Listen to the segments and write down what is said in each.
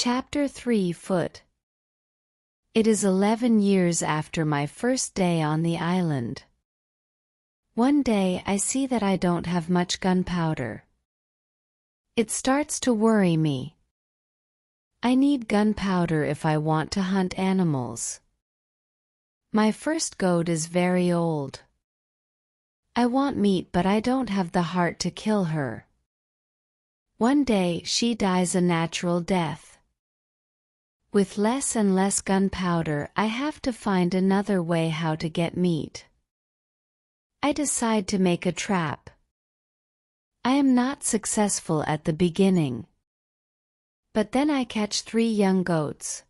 Chapter 3 Foot. It is 11 years after my first day on the island. One day I see that I don't have much gunpowder. It starts to worry me. I need gunpowder if I want to hunt animals. My first goat is very old. I want meat, but I don't have the heart to kill her. One day she dies a natural death. With less and less gunpowder, I have to find another way how to get meat. I decide to make a trap. I am not successful at the beginning. But then I catch 3 young goats.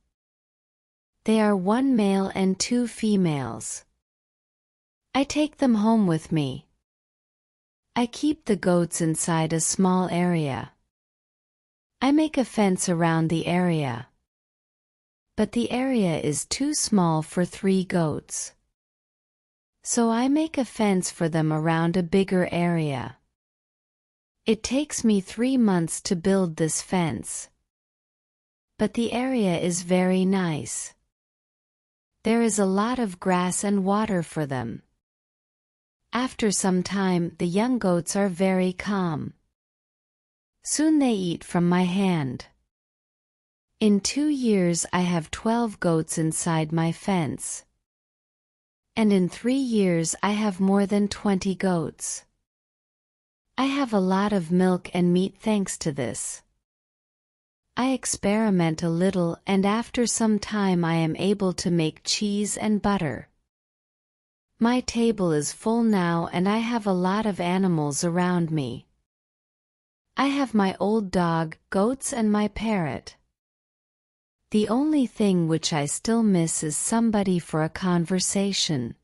They are 1 male and 2 females. I take them home with me. I keep the goats inside a small area. I make a fence around the area. But the area is too small for 3 goats. So I make a fence for them around a bigger area. It takes me 3 months to build this fence. But the area is very nice. There is a lot of grass and water for them. After some time, the young goats are very calm. Soon they eat from my hand. In 2 years I have 12 goats inside my fence. And in 3 years I have more than 20 goats. I have a lot of milk and meat thanks to this. I experiment a little, and after some time I am able to make cheese and butter. My table is full now, and I have a lot of animals around me. I have my old dog, goats, and my parrot. The only thing which I still miss is somebody for a conversation.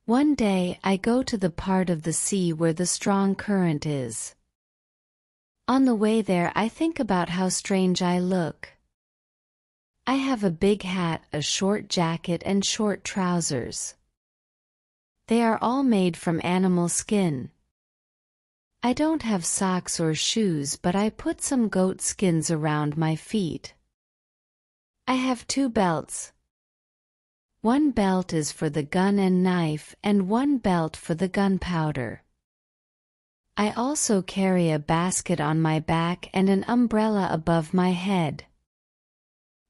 One day I go to the part of the sea where the strong current is. On the way there I think about how strange I look. I have a big hat, a short jacket, and short trousers. They are all made from animal skin. I don't have socks or shoes, but I put some goat skins around my feet. I have 2 belts. One belt is for the gun and knife, and one belt for the gunpowder. I also carry a basket on my back and an umbrella above my head.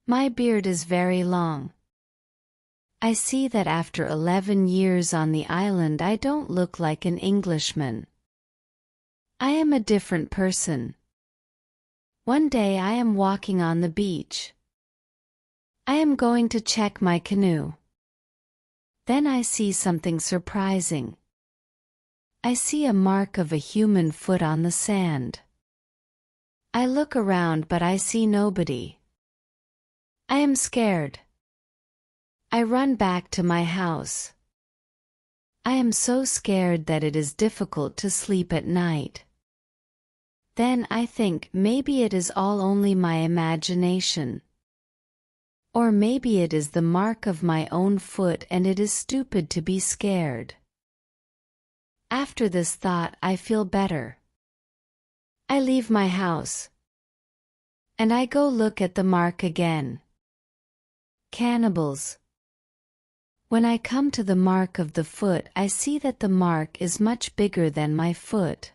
My beard is very long. I see that after 11 years on the island I don't look like an Englishman. I am a different person. One day I am walking on the beach. I am going to check my canoe. Then I see something surprising. I see a mark of a human foot on the sand. I look around, but I see nobody. I am scared. I run back to my house. I am so scared that it is difficult to sleep at night. Then I think maybe it is all only my imagination. Or maybe it is the mark of my own foot and it is stupid to be scared. After this thought I feel better. I leave my house. And I go look at the mark again. Cannibals. When I come to the mark of the foot I see that the mark is much bigger than my foot.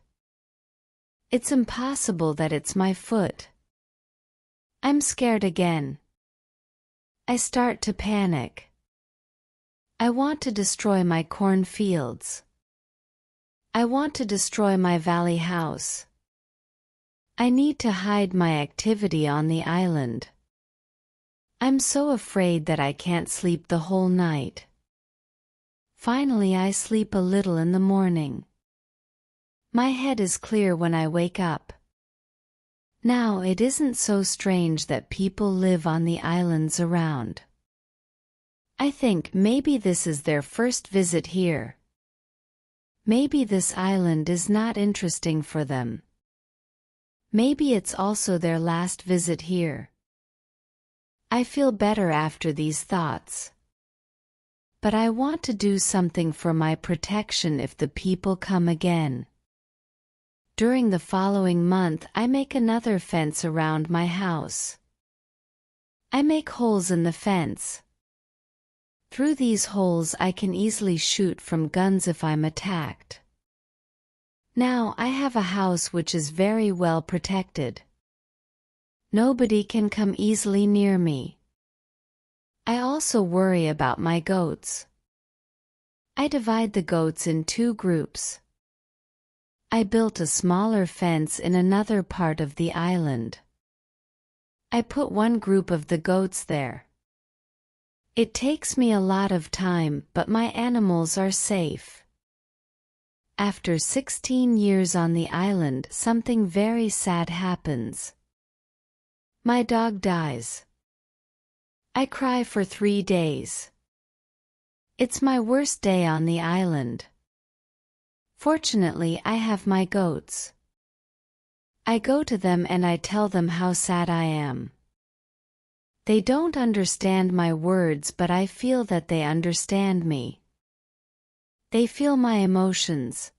It's impossible that it's my foot. I'm scared again. I start to panic. I want to destroy my corn fields. I want to destroy my valley house. I need to hide my activity on the island. I'm so afraid that I can't sleep the whole night. Finally I sleep a little in the morning. My head is clear when I wake up. Now it isn't so strange that people live on the islands around. I think maybe this is their first visit here. Maybe this island is not interesting for them. Maybe it's also their last visit here. I feel better after these thoughts. But I want to do something for my protection if the people come again. During the following month I make another fence around my house. I make holes in the fence. Through these holes I can easily shoot from guns if I'm attacked. Now I have a house which is very well protected. Nobody can come easily near me. I also worry about my goats. I divide the goats in 2 groups. I built a smaller fence in another part of the island. I put one group of the goats there. It takes me a lot of time, but my animals are safe. After 16 years on the island, something very sad happens. My dog dies. I cry for 3 days. It's my worst day on the island. Fortunately, I have my goats. I go to them and I tell them how sad I am. They don't understand my words, but I feel that they understand me. They feel my emotions.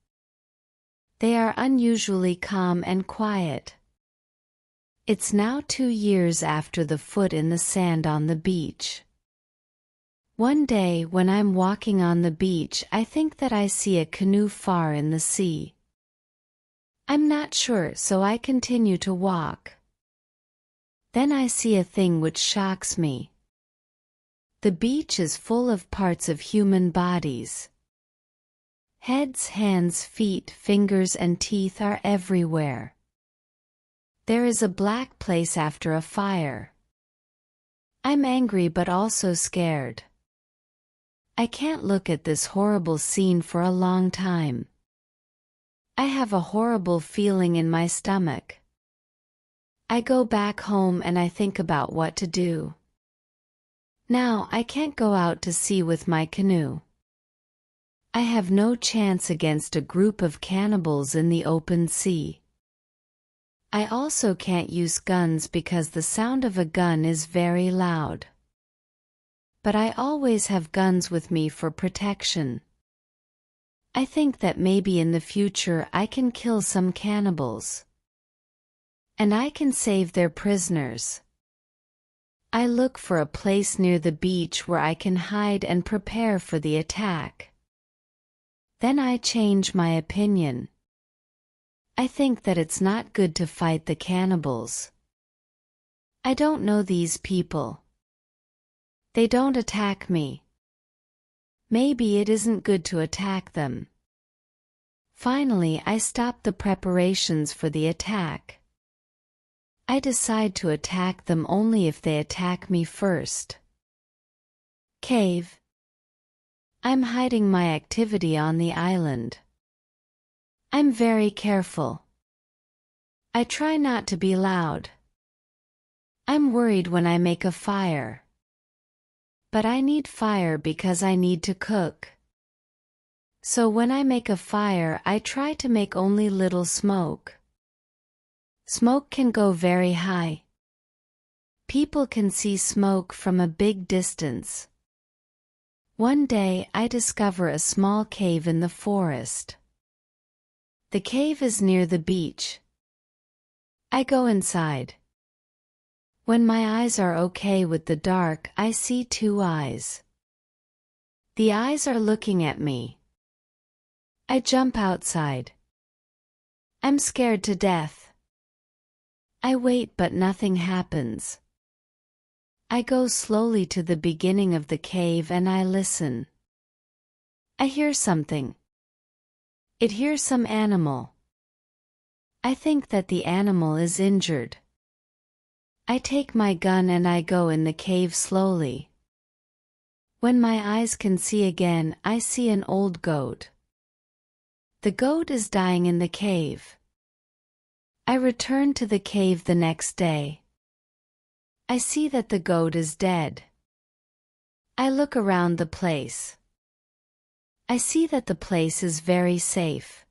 They are unusually calm and quiet. It's now 2 years after the foot in the sand on the beach. One day when I'm walking on the beach, I think that I see a canoe far in the sea. I'm not sure, so I continue to walk. Then I see a thing which shocks me. The beach is full of parts of human bodies. Heads, hands, feet, fingers and teeth are everywhere. There is a black place after a fire. I'm angry but also scared. I can't look at this horrible scene for a long time. I have a horrible feeling in my stomach. I go back home and I think about what to do. Now I can't go out to sea with my canoe. I have no chance against a group of cannibals in the open sea. I also can't use guns because the sound of a gun is very loud. But I always have guns with me for protection. I think that maybe in the future I can kill some cannibals. And I can save their prisoners. I look for a place near the beach where I can hide and prepare for the attack. Then I change my opinion. I think that it's not good to fight the cannibals. I don't know these people. They don't attack me. Maybe it isn't good to attack them. Finally, I stop the preparations for the attack. I decide to attack them only if they attack me first. Cave. I'm hiding my activity on the island. I'm very careful. I try not to be loud. I'm worried when I make a fire. But I need fire because I need to cook. So when I make a fire, I try to make only little smoke. Smoke can go very high. People can see smoke from a big distance. One day I discover a small cave in the forest. The cave is near the beach. I go inside. When my eyes are okay with the dark, I see 2 eyes. The eyes are looking at me. I jump outside. I'm scared to death. I wait but nothing happens. I go slowly to the beginning of the cave and I listen. I hear something. It hears some animal. I think that the animal is injured. I take my gun and I go in the cave slowly. When my eyes can see again, I see an old goat. The goat is dying in the cave. I return to the cave the next day. I see that the goat is dead. I look around the place. I see that the place is very safe.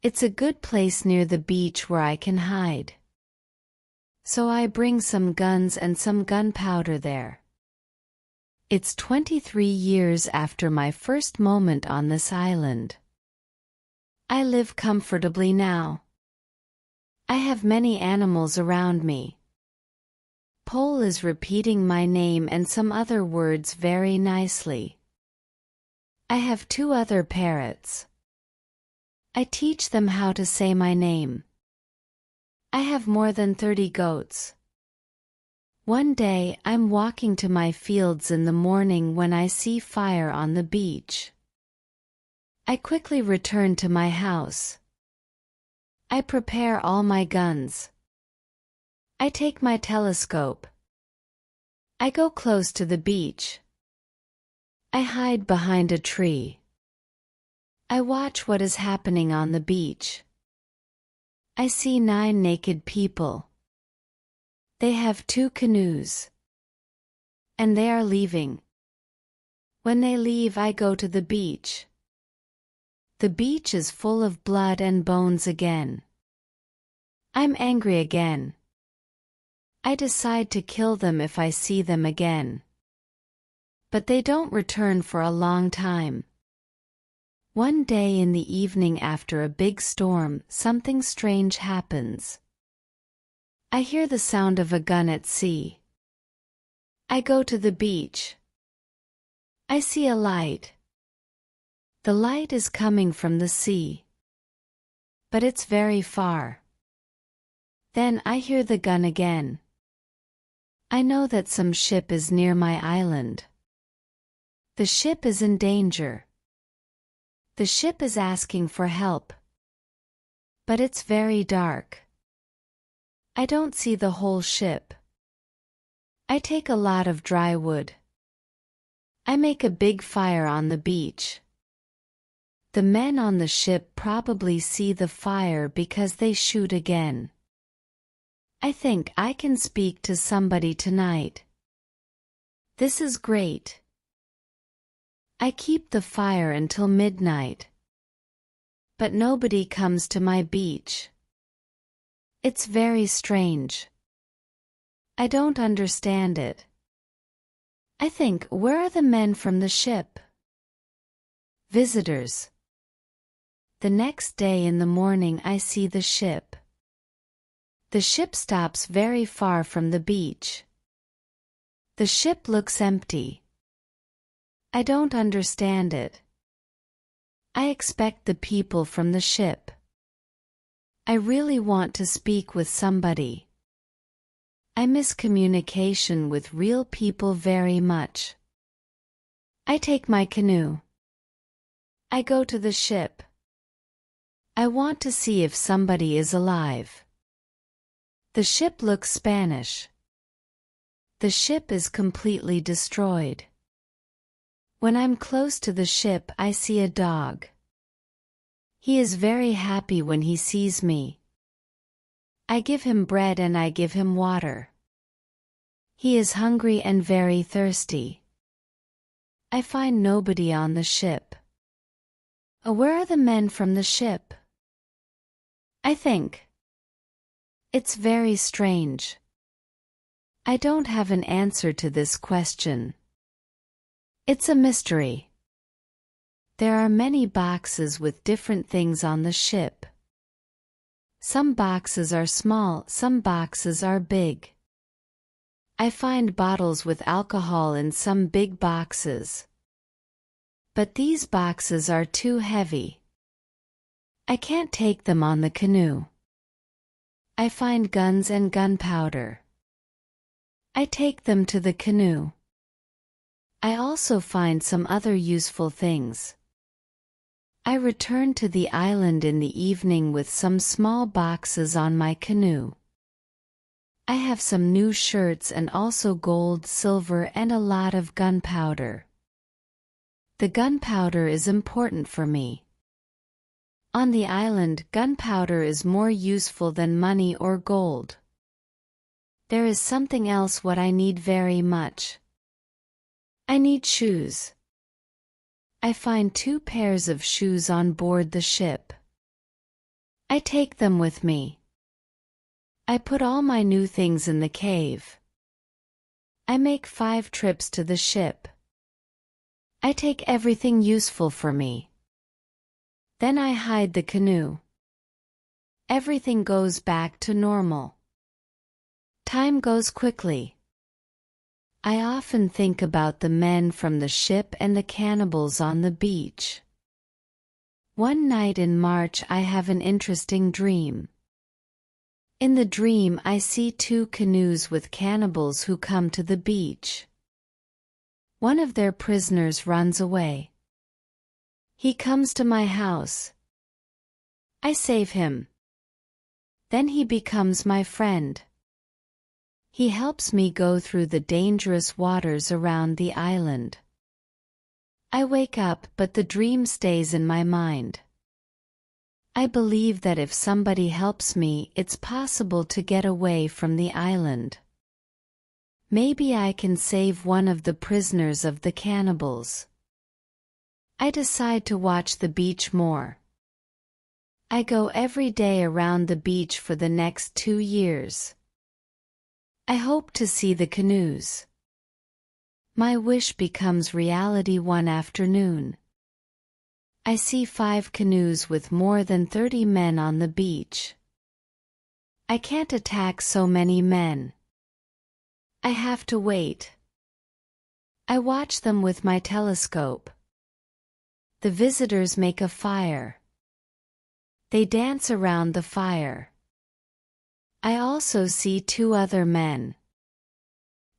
It's a good place near the beach where I can hide. So I bring some guns and some gunpowder there. It's 23 years after my first moment on this island. I live comfortably now. I have many animals around me. Pole is repeating my name and some other words very nicely. I have 2 other parrots. I teach them how to say my name. I have more than 30 goats. One day I'm walking to my fields in the morning when I see fire on the beach. I quickly return to my house. I prepare all my guns. I take my telescope. I go close to the beach. I hide behind a tree. I watch what is happening on the beach. I see 9 naked people. They have 2 canoes. And they are leaving. When they leave, I go to the beach. The beach is full of blood and bones again. I'm angry again. I decide to kill them if I see them again. But they don't return for a long time. One day in the evening after a big storm, something strange happens. I hear the sound of a gun at sea. I go to the beach. I see a light. The light is coming from the sea. But it's very far. Then I hear the gun again. I know that some ship is near my island. The ship is in danger. The ship is asking for help. But it's very dark. I don't see the whole ship. I take a lot of dry wood. I make a big fire on the beach. The men on the ship probably see the fire because they shoot again. I think I can speak to somebody tonight. This is great. I keep the fire until midnight. But nobody comes to my beach. It's very strange. I don't understand it. I think, where are the men from the ship? Visitors. The next day in the morning I see the ship. The ship stops very far from the beach. The ship looks empty. I don't understand it. I expect the people from the ship. I really want to speak with somebody. I miss communication with real people very much. I take my canoe. I go to the ship. I want to see if somebody is alive. The ship looks Spanish. The ship is completely destroyed. When I'm close to the ship, I see a dog. He is very happy when he sees me. I give him bread and I give him water. He is hungry and very thirsty. I find nobody on the ship. Where are the men from the ship? I think. It's very strange. I don't have an answer to this question. It's a mystery. There are many boxes with different things on the ship. Some boxes are small, some boxes are big. I find bottles with alcohol in some big boxes. But these boxes are too heavy. I can't take them on the canoe. I find guns and gunpowder. I take them to the canoe. I also find some other useful things. I return to the island in the evening with some small boxes on my canoe. I have some new shirts and also gold, silver and a lot of gunpowder. The gunpowder is important for me. On the island, gunpowder is more useful than money or gold. There is something else what I need very much. I need shoes. I find 2 pairs of shoes on board the ship. I take them with me. I put all my new things in the cave. I make 5 trips to the ship. I take everything useful for me. Then I hide the canoe. Everything goes back to normal. Time goes quickly. I often think about the men from the ship and the cannibals on the beach. One night in March I have an interesting dream. In the dream I see two canoes with cannibals who come to the beach. One of their prisoners runs away. He comes to my house. I save him. Then he becomes my friend. He helps me go through the dangerous waters around the island. I wake up, but the dream stays in my mind. I believe that if somebody helps me, it's possible to get away from the island. Maybe I can save one of the prisoners of the cannibals. I decide to watch the beach more. I go every day around the beach for the next 2 years. I hope to see the canoes. My wish becomes reality one afternoon. I see 5 canoes with more than 30 men on the beach. I can't attack so many men. I have to wait. I watch them with my telescope. The visitors make a fire. They dance around the fire. I also see 2 other men.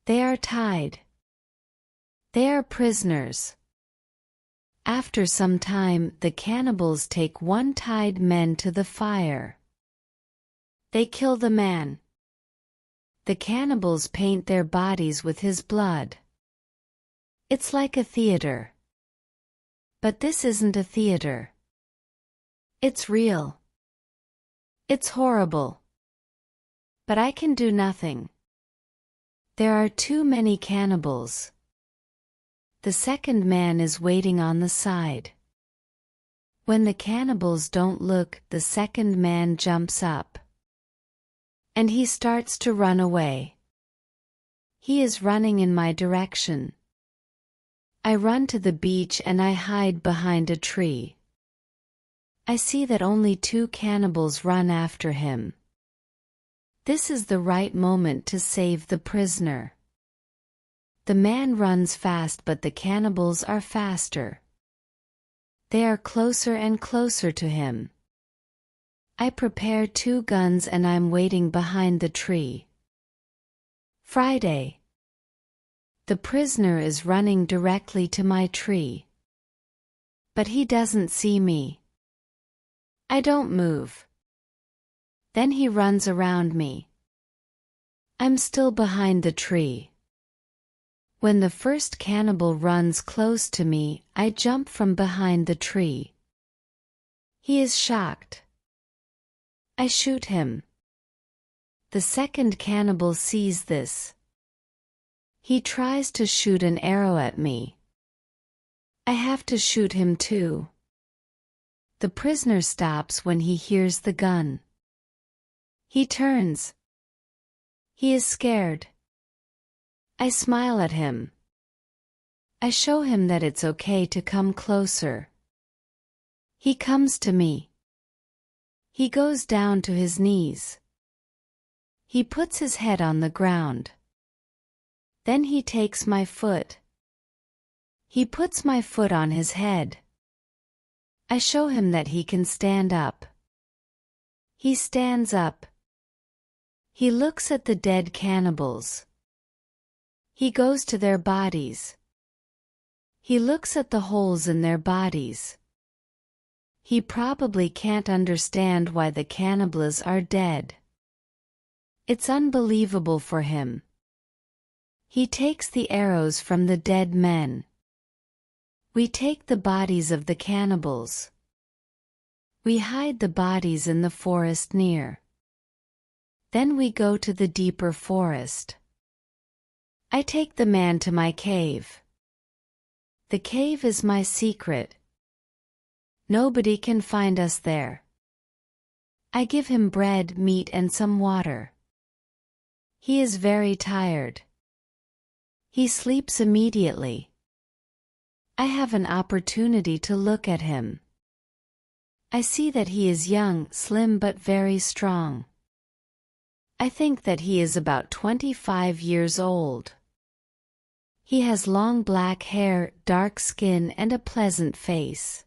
They are tied. They are prisoners. After some time, the cannibals take one tied man to the fire. They kill the man. The cannibals paint their bodies with his blood. It's like a theater. But this isn't a theater. It's real. It's horrible. But I can do nothing. There are too many cannibals. The second man is waiting on the side. When the cannibals don't look, the second man jumps up. And he starts to run away. He is running in my direction. I run to the beach and I hide behind a tree. I see that only 2 cannibals run after him. This is the right moment to save the prisoner. The man runs fast, but the cannibals are faster. They are closer and closer to him. I prepare 2 guns and I'm waiting behind the tree. Friday. The prisoner is running directly to my tree. But he doesn't see me. I don't move. Then he runs around me. I'm still behind the tree. When the first cannibal runs close to me, I jump from behind the tree. He is shocked. I shoot him. The second cannibal sees this. He tries to shoot an arrow at me. I have to shoot him too. The prisoner stops when he hears the gun. He turns. He is scared. I smile at him. I show him that it's okay to come closer. He comes to me. He goes down to his knees. He puts his head on the ground. Then he takes my foot. He puts my foot on his head. I show him that he can stand up. He stands up. He looks at the dead cannibals. He goes to their bodies. He looks at the holes in their bodies. He probably can't understand why the cannibals are dead. It's unbelievable for him. He takes the arrows from the dead men. We take the bodies of the cannibals. We hide the bodies in the forest near. Then we go to the deeper forest. I take the man to my cave. The cave is my secret. Nobody can find us there. I give him bread, meat, and some water. He is very tired. He sleeps immediately. I have an opportunity to look at him. I see that he is young, slim, but very strong. I think that he is about 25 years old. He has long black hair, dark skin and a pleasant face.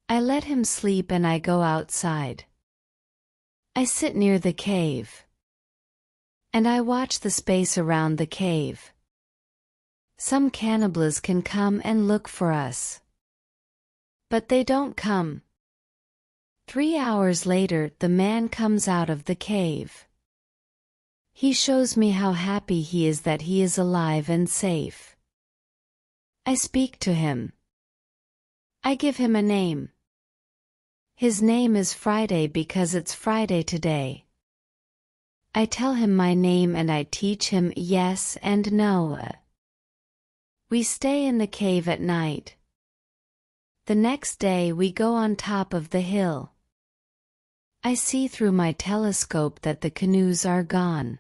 I let him sleep and I go outside. I sit near the cave. And I watch the space around the cave. Some cannibals can come and look for us. But they don't come. 3 hours later, the man comes out of the cave. He shows me how happy he is that he is alive and safe. I speak to him. I give him a name. His name is Friday because it's Friday today. I tell him my name and I teach him yes and no. We stay in the cave at night. The next day we go on top of the hill. I see through my telescope that the canoes are gone.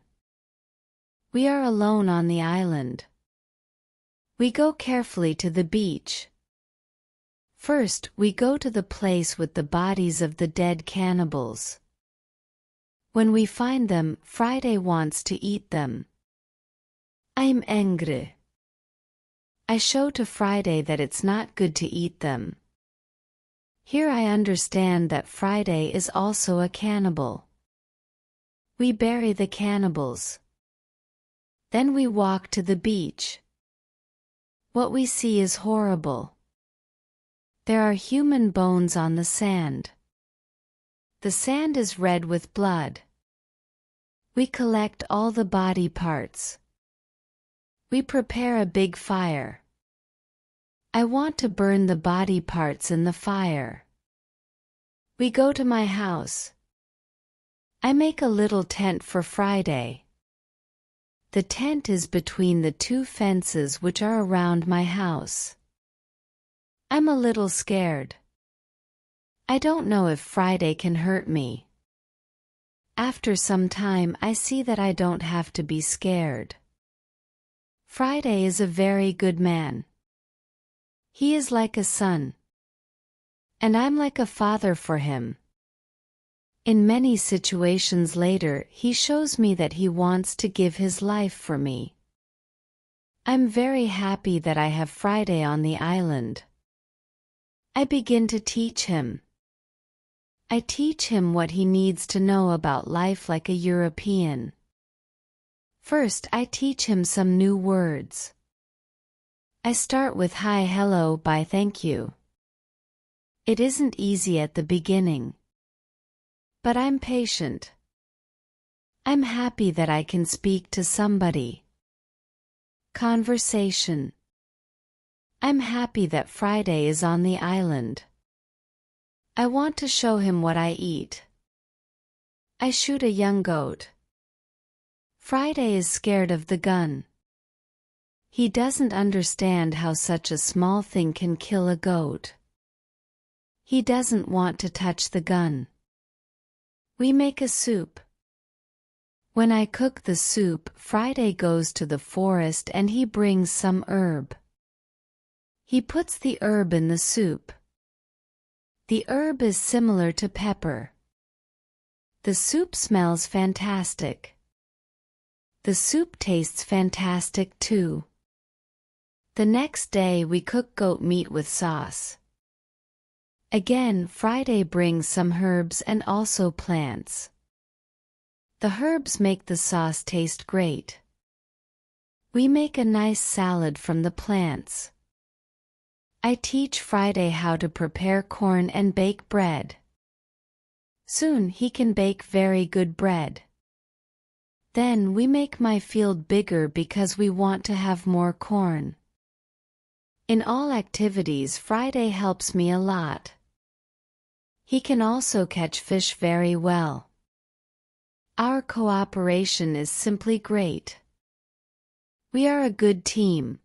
We are alone on the island. We go carefully to the beach. First, we go to the place with the bodies of the dead cannibals. When we find them, Friday wants to eat them. I'm angry. I show to Friday that it's not good to eat them. Here I understand that Friday is also a cannibal. We bury the cannibals. Then we walk to the beach. What we see is horrible. There are human bones on the sand. The sand is red with blood. We collect all the body parts. We prepare a big fire. I want to burn the body parts in the fire. We go to my house. I make a little tent for Friday. The tent is between the 2 fences which are around my house. I'm a little scared. I don't know if Friday can hurt me. After some time I see that I don't have to be scared. Friday is a very good man. He is like a son. And I'm like a father for him. In many situations later, he shows me that he wants to give his life for me. I'm very happy that I have Friday on the island. I begin to teach him. I teach him what he needs to know about life like a European. First, I teach him some new words. I start with hi, hello, bye, thank you. It isn't easy at the beginning. But I'm patient. I'm happy that I can speak to somebody. Conversation. I'm happy that Friday is on the island. I want to show him what I eat. I shoot a young goat. Friday is scared of the gun. He doesn't understand how such a small thing can kill a goat. He doesn't want to touch the gun. We make a soup. When I cook the soup, Friday goes to the forest and he brings some herb. He puts the herb in the soup. The herb is similar to pepper. The soup smells fantastic. The soup tastes fantastic too. The next day we cook goat meat with sauce. Again, Friday brings some herbs and also plants. The herbs make the sauce taste great. We make a nice salad from the plants. I teach Friday how to prepare corn and bake bread. Soon he can bake very good bread. Then we make my field bigger because we want to have more corn. In all activities, Friday helps me a lot. He can also catch fish very well. Our cooperation is simply great. We are a good team.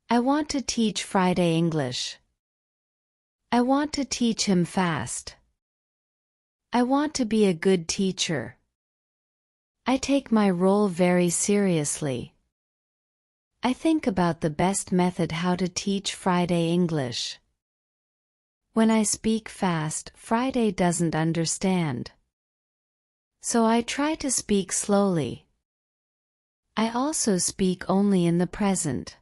I want to teach Friday English. I want to teach him fast. I want to be a good teacher. I take my role very seriously. I think about the best method how to teach Friday English. When I speak fast, Friday doesn't understand. So I try to speak slowly. I also speak only in the present.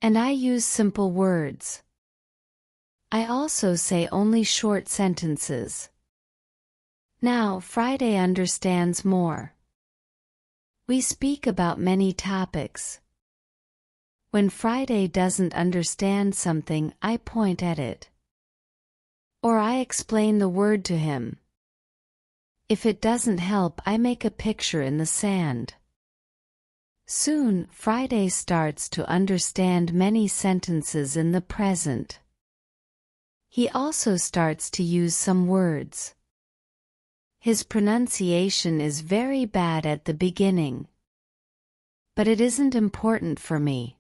And I use simple words. I also say only short sentences. Now Friday understands more. We speak about many topics. When Friday doesn't understand something, I point at it. Or I explain the word to him. If it doesn't help, I make a picture in the sand. Soon, Friday starts to understand many sentences in the present. He also starts to use some words. His pronunciation is very bad at the beginning. But it isn't important for me.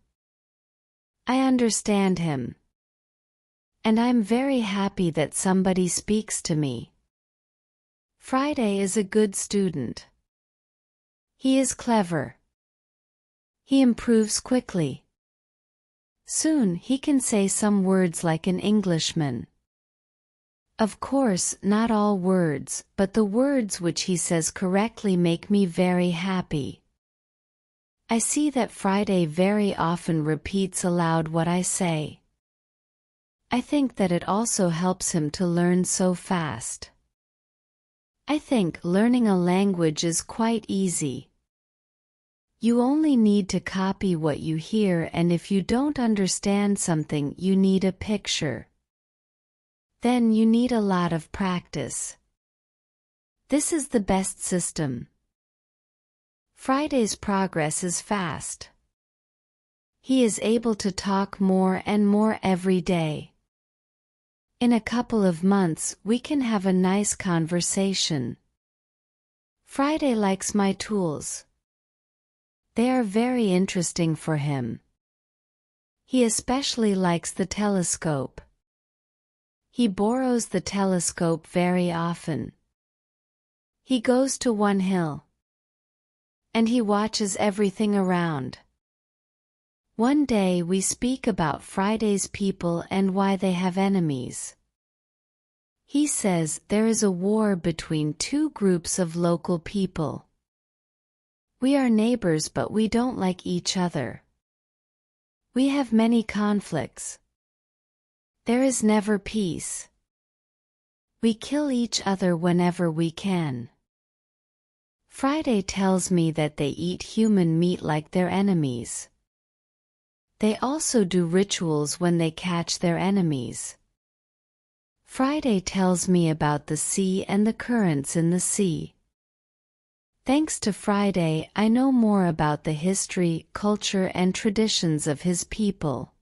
I understand him. And I'm very happy that somebody speaks to me. Friday is a good student. He is clever. He improves quickly. Soon he can say some words like an Englishman. Of course, not all words, but the words which he says correctly make me very happy. I see that Friday very often repeats aloud what I say. I think that it also helps him to learn so fast. I think learning a language is quite easy. You only need to copy what you hear, and if you don't understand something, you need a picture. Then you need a lot of practice. This is the best system. Friday's progress is fast. He is able to talk more and more every day. In a couple of months, we can have a nice conversation. Friday likes my tools. They are very interesting for him. He especially likes the telescope. He borrows the telescope very often. He goes to one hill. And he watches everything around. One day we speak about Friday's people and why they have enemies. He says there is a war between two groups of local people. We are neighbors, but we don't like each other. We have many conflicts. There is never peace. We kill each other whenever we can. Friday tells me that they eat human meat like their enemies. They also do rituals when they catch their enemies. Friday tells me about the sea and the currents in the sea. Thanks to Friday, I know more about the history, culture, and traditions of his people.